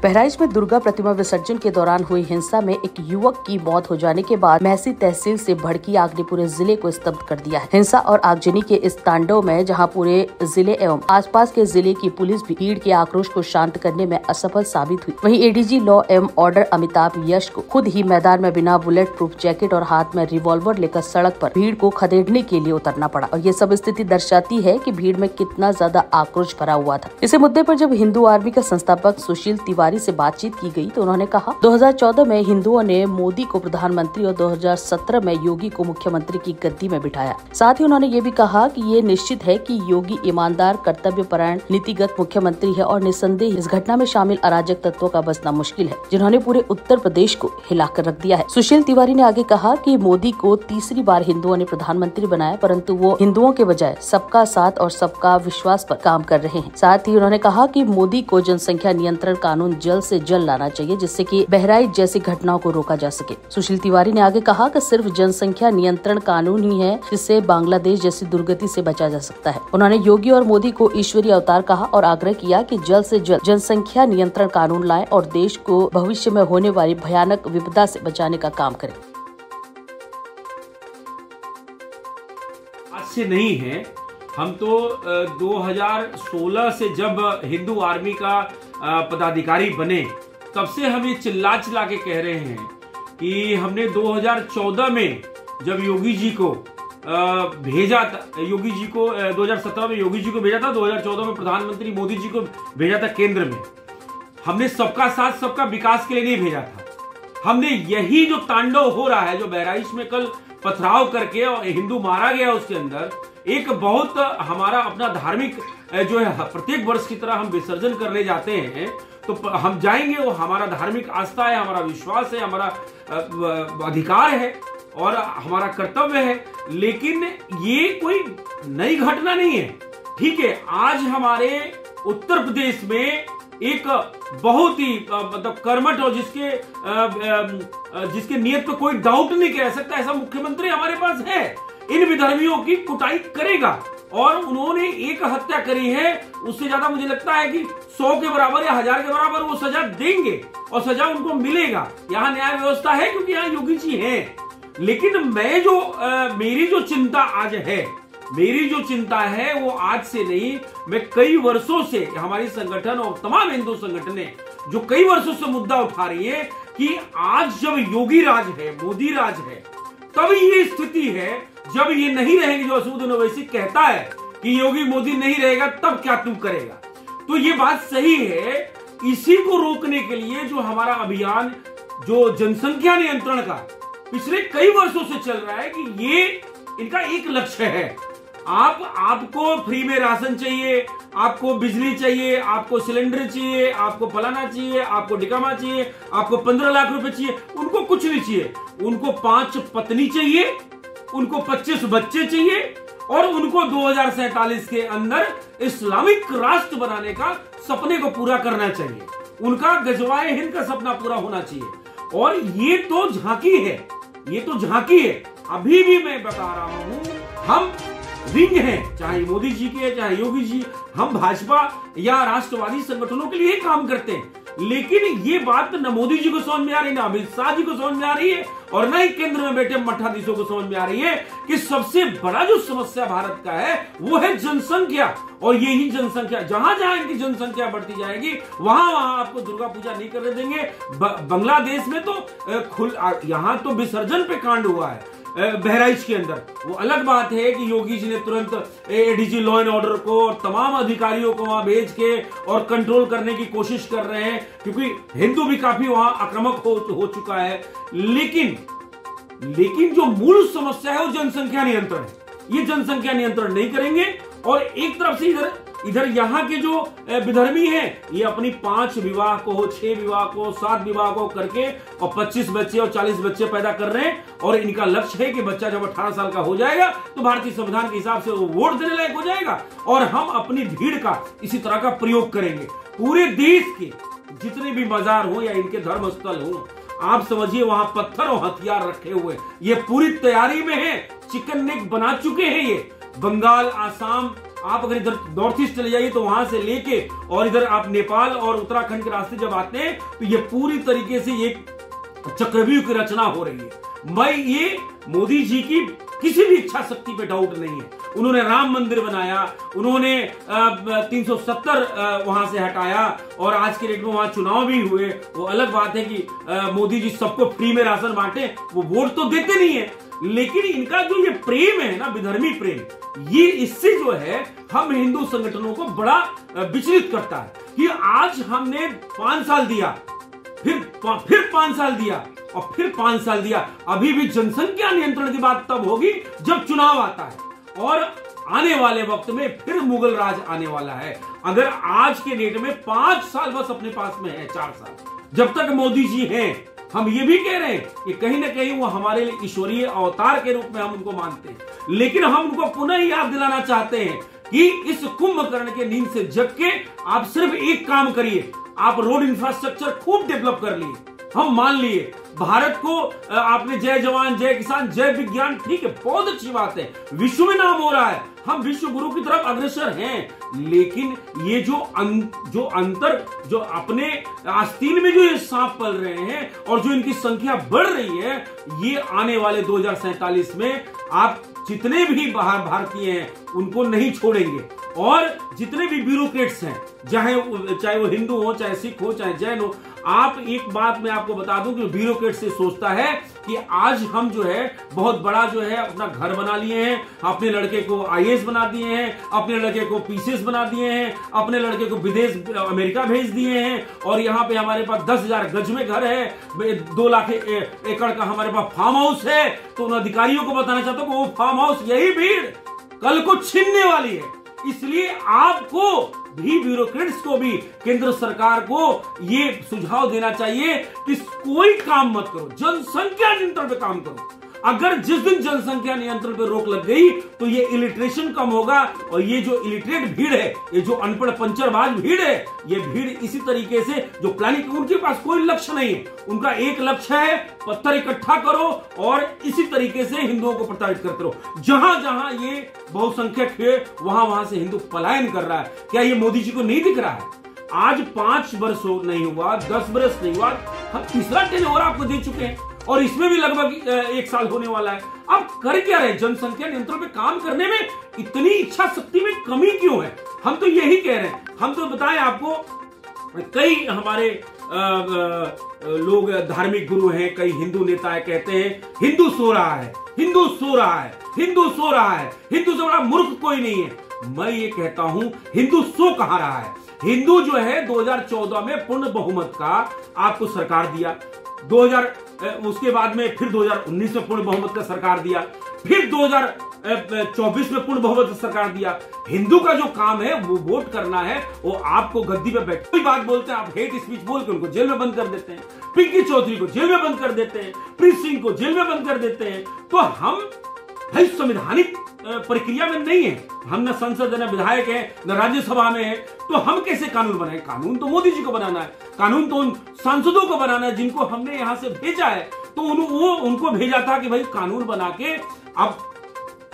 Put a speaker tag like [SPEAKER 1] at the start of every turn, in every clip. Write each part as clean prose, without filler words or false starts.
[SPEAKER 1] बहराइच में दुर्गा प्रतिमा विसर्जन के दौरान हुई हिंसा में एक युवक की मौत हो जाने के बाद महसी तहसील से भड़की आग ने पूरे जिले को स्तब्ध कर दिया है। हिंसा और आगजनी के इस तांडव में जहां पूरे जिले एवं आसपास के जिले की पुलिस भी भीड़ के आक्रोश को शांत करने में असफल साबित हुई, वहीं एडीजी लॉ एवं ऑर्डर अमिताभ यश को खुद ही मैदान में बिना बुलेट प्रूफ जैकेट और हाथ में रिवॉल्वर लेकर सड़क पर भीड़ को खदेड़ने के लिए उतरना पड़ा। और ये सब स्थिति दर्शाती है कि भीड़ में कितना ज्यादा आक्रोश भरा हुआ था। इसी मुद्दे पर जब हिंदू आर्मी का संस्थापक सुशील तिवारी से बातचीत की गई तो उन्होंने कहा 2014 में हिंदुओं ने मोदी को प्रधानमंत्री और 2017 में योगी को मुख्यमंत्री की गद्दी में बिठाया। साथ ही उन्होंने ये भी कहा कि ये निश्चित है कि योगी ईमानदार, कर्तव्यपरायण, नीतिगत मुख्यमंत्री है और निस्संदेह इस घटना में शामिल अराजक तत्वों का बचना मुश्किल है, जिन्होंने पूरे उत्तर प्रदेश को हिलाकर रख दिया है। सुशील तिवारी ने आगे कहा कि मोदी को तीसरी बार हिंदुओं ने प्रधानमंत्री बनाया, परंतु वो हिंदुओं के बजाय सबका साथ और सबका विश्वास पर काम कर रहे हैं। साथ ही उन्होंने कहा कि मोदी को जनसंख्या नियंत्रण कानून जल्द से जल्द लाना चाहिए, जिससे कि बहराइच जैसी घटनाओं को रोका जा सके। सुशील तिवारी ने आगे कहा कि सिर्फ जनसंख्या नियंत्रण कानून ही है जिससे बांग्लादेश जैसी दुर्गति से बचा जा सकता है। उन्होंने योगी और मोदी को ईश्वरीय अवतार कहा और आग्रह किया कि जल्द से जल्द जनसंख्या नियंत्रण कानून लाएं और देश को भविष्य में होने वाली भयानक विपदा से बचाने का काम करें।
[SPEAKER 2] आज से नहीं है, हम तो 2016 से जब हिंदू आर्मी का पदाधिकारी बने तब से हम ये चिल्ला चिल्ला के कह रहे हैं कि हमने 2014 में जब योगी जी को भेजा था, 2017 में योगी जी को भेजा था, 2014 में प्रधानमंत्री मोदी जी को भेजा था केंद्र में। हमने सबका साथ सबका विकास के लिए नहीं भेजा था। हमने यही जो तांडव हो रहा है, जो बहराइच में कल पथराव करके और हिंदू मारा गया, उसके अंदर एक बहुत हमारा अपना धार्मिक जो है प्रत्येक वर्ष की तरह हम विसर्जन करने जाते हैं तो हम जाएंगे, वो हमारा धार्मिक आस्था है, हमारा विश्वास है, हमारा अधिकार है और हमारा कर्तव्य है। लेकिन ये कोई नई घटना नहीं है। ठीक है, आज हमारे उत्तर प्रदेश में एक बहुत ही मतलब कर्मठ और जिसके नियत पर कोई डाउट नहीं कह सकता, ऐसा मुख्यमंत्री हमारे पास है। इन विधर्मियों की कुटाई करेगा और उन्होंने एक हत्या करी है, उससे ज्यादा मुझे लगता है कि 100 के बराबर या 1000 के बराबर वो सजा देंगे और सजा उनको मिलेगा। यहाँ न्याय व्यवस्था है क्योंकि यहाँ योगी जी हैं। लेकिन मेरी जो चिंता आज है, मेरी जो चिंता है वो आज से नहीं, मैं कई वर्षों से हमारी संगठन और तमाम हिंदू संगठनें जो कई वर्षों से मुद्दा उठा रही है कि आज जब योगी राज है, मोदी राज है, तब ये स्थिति है। जब ये नहीं रहेंगे, जो असदुद्दीन ओवैसी कहता है कि योगी मोदी नहीं रहेगा तब क्या तू करेगा, तो ये बात सही है। इसी को रोकने के लिए जो हमारा अभियान जो जनसंख्या नियंत्रण का पिछले कई वर्षों से चल रहा है कि ये इनका एक लक्ष्य है। आपको फ्री में राशन चाहिए, आपको बिजली चाहिए, आपको सिलेंडर चाहिए, आपको फलाना चाहिए, आपको डिकामा चाहिए, आपको 15 लाख रुपए चाहिए, उनको कुछ नहीं चाहिए। उनको 5 पत्नी चाहिए, उनको 25 बच्चे चाहिए और उनको 2047 के अंदर इस्लामिक राष्ट्र बनाने का सपने को पूरा करना चाहिए। उनका गजवाए हिंद का सपना पूरा होना चाहिए। और ये तो झांकी है, ये तो झांकी है। अभी भी मैं बता रहा हूं, हम रिंग हैं, चाहे मोदी जी के चाहे योगी जी, हम भाजपा या राष्ट्रवादी संगठनों के लिए काम करते हैं। लेकिन ये बात न मोदी जी को समझ में आ रही, न अमित शाह जी को समझ में आ रही है और न ही केंद्र में बैठे मठाधीशों को समझ में आ रही है कि सबसे बड़ा जो समस्या भारत का है वो है जनसंख्या। और यही जनसंख्या, जहां जहां इनकी जनसंख्या बढ़ती जाएगी वहां वहां आपको दुर्गा पूजा नहीं करने देंगे। बांग्लादेश में तो यहाँ तो विसर्जन पे कांड हुआ है बहराइच के अंदर। वो अलग बात है कि योगी जी ने तुरंत एडीजी लॉ एंड ऑर्डर को और तमाम अधिकारियों को वहां भेज के और कंट्रोल करने की कोशिश कर रहे हैं, क्योंकि हिंदू भी काफी वहां आक्रामक हो चुका है। लेकिन जो मूल समस्या है वो जनसंख्या नियंत्रण है। ये जनसंख्या नियंत्रण नहीं करेंगे और एक तरफ से इधर यहाँ के जो विधर्मी हैं, ये अपनी 5 विवाह को, 6 विवाह को, 7 विवाह को करके और 25 बच्चे और 40 बच्चे पैदा कर रहे हैं। और इनका लक्ष्य है कि बच्चा जब 18 साल का हो जाएगा तो भारतीय संविधान के हिसाब से वो वोट देने लायक हो जाएगा और हम अपनी भीड़ का इसी तरह का प्रयोग करेंगे। पूरे देश के जितने भी बाजार हो या इनके धर्म स्थल हो, आप समझिए वहां पत्थर और हथियार रखे हुए, ये पूरी तैयारी में है। चिकन नेक बना चुके हैं ये। बंगाल, आसाम आप अगर इधर नॉर्थ ईस्ट चले जाइए तो वहां से लेके और इधर आप नेपाल और उत्तराखंड के रास्ते जब आते हैं तो ये पूरी तरीके से एक चक्रव्यूह की रचना हो रही है। मैं ये मोदी जी की किसी भी इच्छा शक्ति पे डाउट नहीं है। उन्होंने राम मंदिर बनाया, उन्होंने 370 वहां से हटाया और आज के डेट में वहां चुनाव भी हुए। वो अलग बात है कि मोदी जी सबको फ्री में राशन बांटे, वो वोट तो देते नहीं है, लेकिन इनका जो ये प्रेम है ना, विधर्मी प्रेम, ये इससे जो है हम हिंदू संगठनों को बड़ा विचलित करता है कि आज हमने 5 साल दिया, फिर 5 साल दिया और फिर 5 साल दिया। अभी भी जनसंख्या नियंत्रण की बात तब होगी जब चुनाव आता है और आने वाले वक्त में फिर मुगल राज आने वाला है। अगर आज के डेट में 5 साल बस अपने पास में है, 4 साल जब तक मोदी जी हैं, हम ये भी कह रहे हैं कि कहीं ना कहीं वो हमारे लिए ईश्वरीय अवतार के रूप में हम उनको मानते हैं, लेकिन हम उनको पुनः याद दिलाना चाहते हैं कि इस कुंभकर्ण के नींद से जग के आप सिर्फ एक काम करिए, आप रोड इंफ्रास्ट्रक्चर खूब डेवलप कर लिए। हम मान लिए भारत को आपने जय जवान जय किसान जय विज्ञान, ठीक है, बहुत अच्छी बात है, विश्व में नाम हो रहा है, हम विश्व गुरु की तरफ अग्रसर हैं, लेकिन ये जो अंतर जो अपने आस्तीन में जो ये सांप पल रहे हैं और जो इनकी संख्या बढ़ रही है, ये आने वाले 2047 में आप जितने भी बाहर भारतीय हैं उनको नहीं छोड़ेंगे। और जितने भी ब्यूरोक्रेट्स हैं, चाहे वो हिंदू हो, चाहे सिख हो, चाहे जैन हो, आप एक बात मैं आपको बता दूं कि ब्यूरोक्रेट से सोचता है कि आज हम जो है बहुत बड़ा जो है अपना घर बना लिए हैं, अपने लड़के को IAS बना दिए हैं, अपने लड़के को PCS बना दिए हैं, अपने लड़के को विदेश अमेरिका भेज दिए हैं और यहाँ पे हमारे पास 10,000 गज में घर है, 2 लाख एकड़ का हमारे पास फार्म हाउस है। तो उन अधिकारियों को बताना चाहता हूं कि वो फार्म हाउस, यही भीड़ कल को छीनने वाली है। इसलिए आपको भी, ब्यूरोक्रेट्स को भी, केंद्र सरकार को ये सुझाव देना चाहिए कि कोई काम मत करो, जनसंख्या नियंत्रण पे काम करो। अगर जिस दिन जनसंख्या नियंत्रण पे रोक लग गई तो ये इलिटरेशन कम होगा और ये जो इलिटरेट भीड़ है, ये जो अनपढ़ पंचरबाज भीड़ है, ये भीड़ इसी तरीके से जो प्लानिंग, उनके पास कोई लक्ष्य नहीं है, उनका एक लक्ष्य है पत्थर इकट्ठा करो और इसी तरीके से हिंदुओं को प्रताड़ित करते रहो। जहां जहां ये बहुसंख्यक है वहां वहां से हिंदू पलायन कर रहा है। क्या ये मोदी जी को नहीं दिख रहा है? आज 5 वर्ष नहीं हुआ, 10 वर्ष नहीं हुआ, हम तीसरा टेन्योर आपको दे चुके हैं और इसमें भी लगभग 1 साल होने वाला है। आप कर क्या रहे? जनसंख्या नियंत्रण पे काम करने में इतनी इच्छा शक्ति में कमी क्यों है? हम तो यही कह रहे हैं। हम तो बताएं आपको, कई हमारे लोग धार्मिक गुरु हैं, कई हिंदू नेता है, कहते हैं हिंदू सो रहा है, हिंदू सो रहा है, हिंदू सो रहा है, हिंदू से बड़ा मूर्ख कोई नहीं है। मैं ये कहता हूं हिंदू सो कहां रहा है? हिंदू जो है 2014 में पूर्ण बहुमत का आपको सरकार दिया, उसके बाद में फिर 2019 में पूर्ण बहुमत का सरकार दिया, फिर 2024 में पूर्ण बहुमत का सरकार दिया। हिंदू का जो काम है वो वोट करना है, वो आपको गद्दी पे बैठ कोई बात बोलते हैं, आप हेट स्पीच बोल के उनको जेल में बंद कर देते हैं, पिंकी चौधरी को जेल में बंद कर देते हैं, प्रीत सिंह को जेल में बंद कर देते हैं। तो हम भाई संवैधानिक प्रक्रिया में नहीं है, हम न संसद न विधायक है, न राज्यसभा में है, तो हम कैसे कानून बनाए? कानून तो मोदी जी को बनाना है, कानून तो उन सांसदों को बनाना है जिनको हमने यहां से भेजा है। तो उनको भेजा था कि भाई कानून बना के अब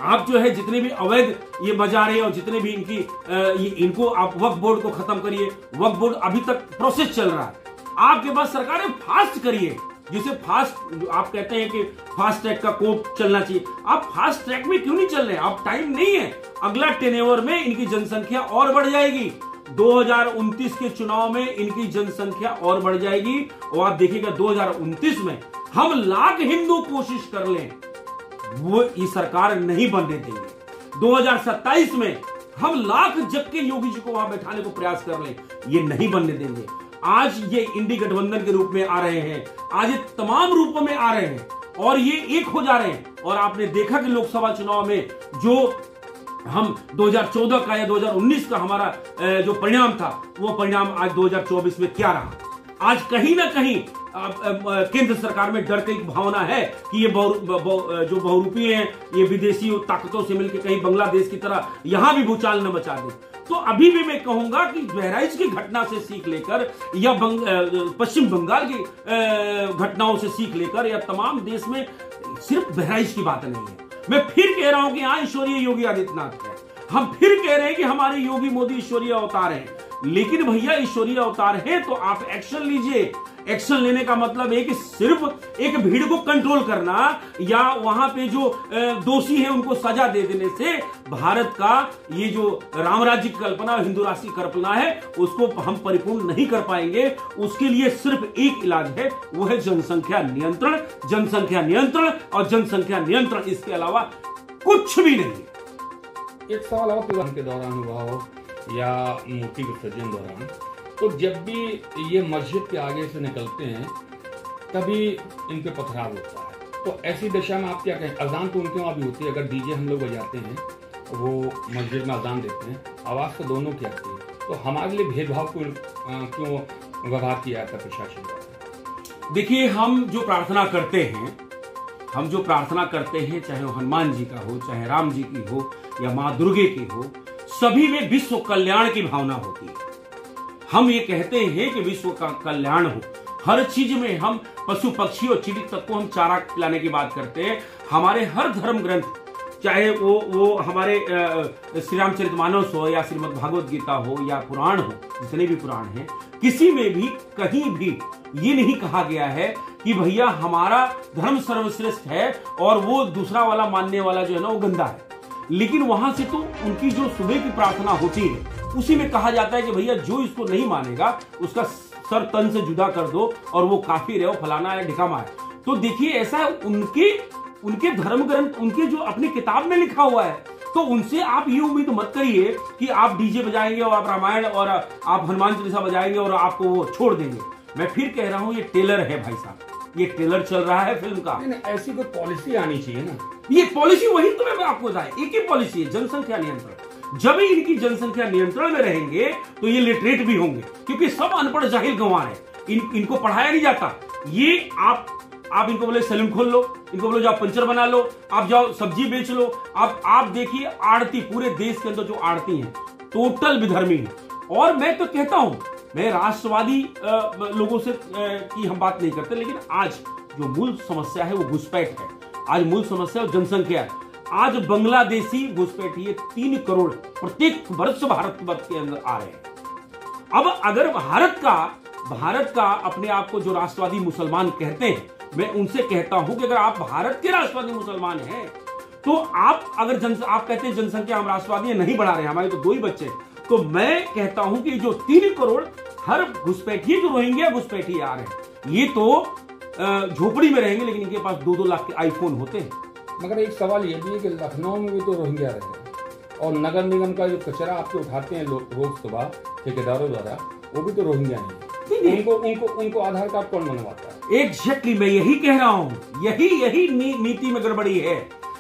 [SPEAKER 2] आप जो है जितने भी अवैध ये बाजारें और जितने भी इनको आप वक्फ बोर्ड को खत्म करिए। वक्फ बोर्ड अभी तक प्रोसेस चल रहा है, आपके पास सरकार है, फास्ट करिए। जिसे फास्ट आप कहते हैं कि फास्ट ट्रैक का कोर्ट चलना चाहिए, आप फास्ट ट्रैक में क्यों नहीं चल रहे? आप टाइम नहीं है, अगला टेन्योर में इनकी जनसंख्या और बढ़ जाएगी, 2029 के चुनाव में इनकी जनसंख्या और बढ़ जाएगी और आप देखिएगा 2029 में हम लाख हिंदू कोशिश कर लें, वो ये सरकार नहीं बनने देंगे। 2027 में हम लाख जग के योगी जी को वहां बैठाने को प्रयास कर लें, ये नहीं बनने देंगे। आज ये इंडी गठबंधन के रूप में आ रहे हैं, आज ये तमाम रूपों में आ रहे हैं और ये एक हो जा रहे हैं। और आपने देखा कि लोकसभा चुनाव में जो हम 2014 का या 2019 का हमारा जो परिणाम था, वो परिणाम आज 2024 में क्या रहा? आज कहीं ना कहीं केंद्र सरकार में डर की भावना है कि ये जो बहुरूपी हैं, ये विदेशी ताकतों से मिलकर कहीं बांग्लादेश की तरह यहां भी भूचाल न मचा दे। तो अभी भी मैं कहूंगा कि बहराइच की घटना से सीख लेकर या पश्चिम बंगाल की घटनाओं से सीख लेकर या तमाम देश में सिर्फ बहराइच की बात नहीं है। मैं फिर कह रहा हूं कि यहां ईश्वरीय योगी आदित्यनाथ है, हम फिर कह रहे हैं कि हमारे योगी मोदी ईश्वरीय अवतार हैं, लेकिन भैया ईश्वरीय अवतार है तो आप एक्शन लीजिए। एक्शन लेने का मतलब है कि सिर्फ एक भीड़ को कंट्रोल करना या वहां पे जो दोषी है उनको सजा दे देने से भारत का ये जो राम राज्य की कल्पना, हिंदू राष्ट्र की कल्पना है, उसको हम परिपूर्ण नहीं कर पाएंगे। उसके लिए सिर्फ एक इलाज है, वो है जनसंख्या नियंत्रण, जनसंख्या नियंत्रण और जनसंख्या नियंत्रण, इसके अलावा कुछ भी नहीं।
[SPEAKER 3] एक सवाल और के दौरान हुआ हो या मूर्ति विसर्जन दौरान, तो जब भी ये मस्जिद के आगे से निकलते हैं तभी इन पे पथराव होता है, तो ऐसी दशा में आप क्या कहें? अजान तो उनके वहाँ भी होती है, अगर डीजे हम लोग बजाते हैं वो मस्जिद में अजान देते हैं, आवाज़ तो दोनों की आती है, तो हमारे लिए भेदभाव क्यों व्यवहार किया जाता है प्रशासन द्वारा?
[SPEAKER 2] देखिए, हम जो प्रार्थना करते हैं, चाहे वो हनुमान जी का हो, चाहे राम जी की हो या माँ दुर्गे की हो, सभी में विश्व कल्याण की भावना होती है। हम ये कहते हैं कि विश्व का कल्याण हो, हर चीज में हम पशु पक्षी और चिड़िया तक को हम चारा खिलाने की बात करते हैं। हमारे हर धर्म ग्रंथ, चाहे वो हमारे श्री रामचरितमानस हो या श्रीमद् भागवत गीता हो या पुराण हो, जितने भी पुराण हैं, किसी में भी कहीं भी ये नहीं कहा गया है कि भैया हमारा धर्म सर्वश्रेष्ठ है और वो दूसरा वाला मानने वाला जो है ना वो गंदा है। लेकिन वहां से तो उनकी जो सुबह की प्रार्थना होती है उसी में कहा जाता है कि भैया जो इसको नहीं मानेगा उसका सर तन से जुदा कर दो और वो काफिर है, वो फलाना है, ढिकामा है। तो देखिए, ऐसा है, उनके धर्म ग्रंथ, उनके जो अपनी किताब में लिखा हुआ है, तो उनसे आप ये उम्मीद मत करिए कि आप डीजे बजाएंगे और आप रामायण और आप हनुमान चालीसा बजाएंगे और आपको वो छोड़ देंगे। मैं फिर कह रहा हूं, ये टेलर है भाई साहब, ये ट्रेलर चल रहा है फिल्म का।
[SPEAKER 3] ऐसी कोई पॉलिसी आनी चाहिए ना।
[SPEAKER 2] ये पॉलिसी वही तो मैं आपको बताया, एक ही पॉलिसी है, जनसंख्या नियंत्रण। जब ही इनकी जनसंख्या नियंत्रण में रहेंगे तो ये लिटरेट भी होंगे, क्योंकि सब अनपढ़ जाहिल गंवार है, इनको पढ़ाया नहीं जाता। ये आप इनको बोले सैलून खोल लो, इनको बोलो जाओ पंचर बना लो, आप जाओ सब्जी बेच लो। आप देखिए आड़ती, पूरे देश के अंदर जो आड़ती हैं टोटल विधर्मी है। और मैं तो कहता हूं, मैं राष्ट्रवादी लोगों से की हम बात नहीं करते, लेकिन आज जो मूल समस्या है वो घुसपैठ है। आज मूल समस्या जनसंख्या है। आज बांग्लादेशी घुसपैठिए 3 करोड़ प्रत्येक वर्ष भारत के अंदर आ रहे हैं। अब अगर भारत का अपने आप को जो राष्ट्रवादी मुसलमान कहते हैं, मैं उनसे कहता हूं कि अगर आप भारत के राष्ट्रवादी मुसलमान हैं तो आप अगर आप कहते हैं जनसंख्या हम राष्ट्रवादी नहीं बढ़ा रहे, हमारे तो 2 ही बच्चे, तो मैं कहता हूं कि जो 3 करोड़ हर घुसपैठिए जो रोहिंग्या घुसपैठिए आ रहे हैं, ये तो झोपड़ी में रहेंगे, लेकिन इनके पास 2-2 लाख के आईफोन होते हैं।
[SPEAKER 3] मगर एक सवाल ये भी है कि लखनऊ में भी तो रोहिंग्या रहे और नगर निगम का जो कचरा आपके उठाते हैं लोग रोज सुबह ठेकेदारों द्वारा, वो भी तो रोहिंग्या नहीं है। उनको आधार कार्ड कौन बनवाता है?
[SPEAKER 2] एग्जैक्टली मैं यही कह रहा हूं, यही नीति में गड़बड़ी है,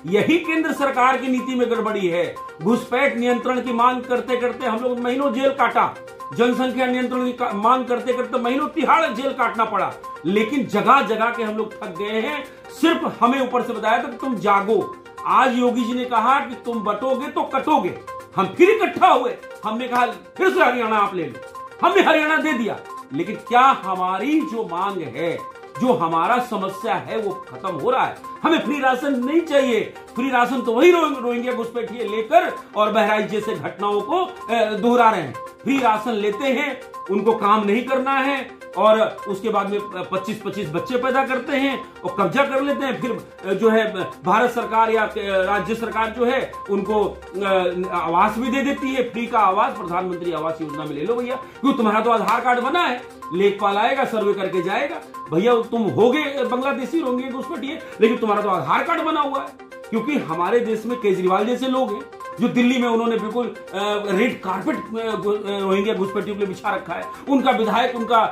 [SPEAKER 2] यही केंद्र सरकार की नीति में गड़बड़ी है। घुसपैठ नियंत्रण की मांग करते करते हम लोग महीनों जेल काटा, जनसंख्या नियंत्रण की मांग करते करते महीनों तिहाड़ जेल काटना पड़ा, लेकिन जगह जगह के हम लोग थक गए हैं। सिर्फ हमें ऊपर से बताया था कि तुम जागो। आज योगी जी ने कहा कि तुम बटोगे तो कटोगे। हम फिर इकट्ठा हुए, हमने कहा फिर से हरियाणा आप ले लो, हमने हरियाणा दे दिया। लेकिन क्या हमारी जो मांग है, जो हमारा समस्या है, वो खत्म हो रहा है? हमें फ्री राशन नहीं चाहिए। फ्री राशन तो वही रोहिंग्या घुसपैठिए लेकर और बहराइच जैसे घटनाओं को दोहरा रहे हैं। फ्री राशन लेते हैं, उनको काम नहीं करना है और उसके बाद में 25-25 बच्चे पैदा करते हैं और कब्जा कर लेते हैं। फिर जो है भारत सरकार या राज्य सरकार जो है उनको आवास भी दे देती है, फ्री का आवास, प्रधानमंत्री आवास योजना में ले लो भैया, क्यों तुम्हारा तो आधार कार्ड बना है, लेखपाल आएगा सर्वे करके जाएगा, भैया तुम होगे बांग्लादेशी होंगे घुसपैठिए, लेकिन तुम्हारा तो आधार कार्ड बना हुआ है। क्योंकि हमारे देश में केजरीवाल जैसे लोग हैं जो दिल्ली में उन्होंने बिल्कुल रेड कारपेट रोहिंग्या घुसपैठियों के लिए बिछा रखा है। उनका विधायक उनका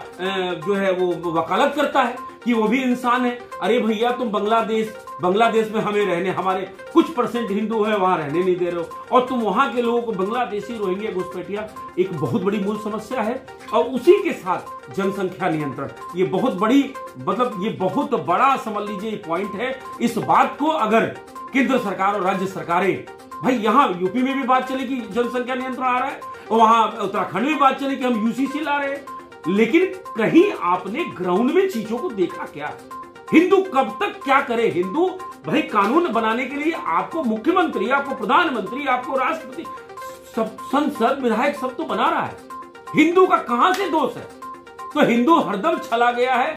[SPEAKER 2] जो है वो वकालत करता है कि वो भी इंसान है। अरे भैया तुम बांग्लादेश में हमें रहने, हमारे कुछ % हिंदू है वहां रहने नहीं दे रहे हो, और तुम वहां के लोगों को बांग्लादेशी रोहिंग्या घुसपैठिया एक बहुत बड़ी मूल समस्या है। और उसी के साथ जनसंख्या नियंत्रण, ये बहुत बड़ी, मतलब ये बहुत बड़ा समझ लीजिए पॉइंट है। इस बात को अगर केंद्र सरकार और राज्य सरकारें, भाई यहाँ यूपी में भी बात चली कि जनसंख्या नियंत्रण आ रहा है, और वहां उत्तराखंड में बात चली कि हम यूसीसी ला रहे हैं, लेकिन कहीं आपने ग्राउंड में चीजों को देखा क्या? हिंदू कब तक क्या करे? हिंदू भाई कानून बनाने के लिए आपको मुख्यमंत्री, आपको प्रधानमंत्री, आपको राष्ट्रपति सब संसद विधायक सब तो बना रहा है, हिंदू का कहां से दोष है? तो हिंदू हरदम चला गया है